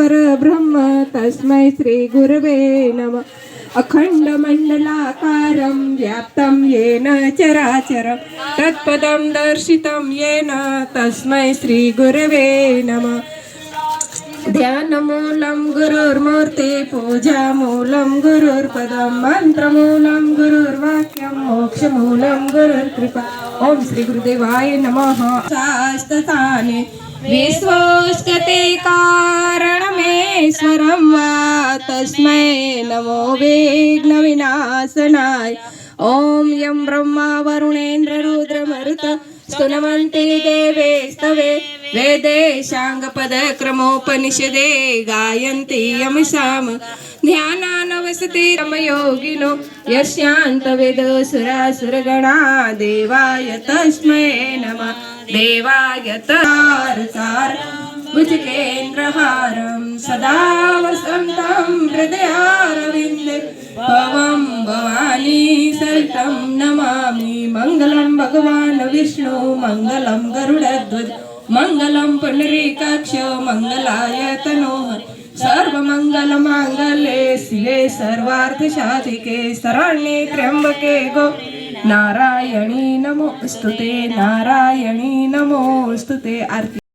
परब्रह्म तस्मै श्री गुरवे नमः. अखण्डमण्डलाकारं व्याप्तं येन चराचरं तत्पदं दर्शितं येन तस्मै श्री गुरवे नमः. ध्यानमूलं गुरुर्मूर्ति पूजामूलं गुरुर्पदं मंत्रमूलं गुरुर्वाक्यं मोक्षमूलं गुरुर्कृपा. ओम श्री गुरुदेवाय नमः. शास्त्रताने विश्वोस्कते कारणमेश्वरं वा तस्मै नमो विघ्नविनाशनाय. ओम यं ब्रह्मा वरुणेन्द्र रुद्रमरुत स्तुनवन्ति देवे स्तवे वेदे शाङ्गपदक्रमोपनिषदे गायन्ति यमसाम. ध्यानानवसति रमयोगिनो यस्यान्तवेदसुरासुरगणा देवाय तस्मै नमः. देवाय तारकार भुजगेन्द्रहारं सदा वसन्तं हृदयारविन्दे भवं भवानी सहितं नमामि. मङ्गलं भगवान् विष्णु मङ्गलं गरुडध्वज मङ्गलं पुण्डरीकाक्ष मङ्गलाय तनोहर. सर्वमङ्गलमाङ्गल्ये शिवे सर्वार्थसाधिके शरण्ये त्र्यम्बके गौरी नारायणी नमोस्तुते नारायणी नमोस्तुते. आरती.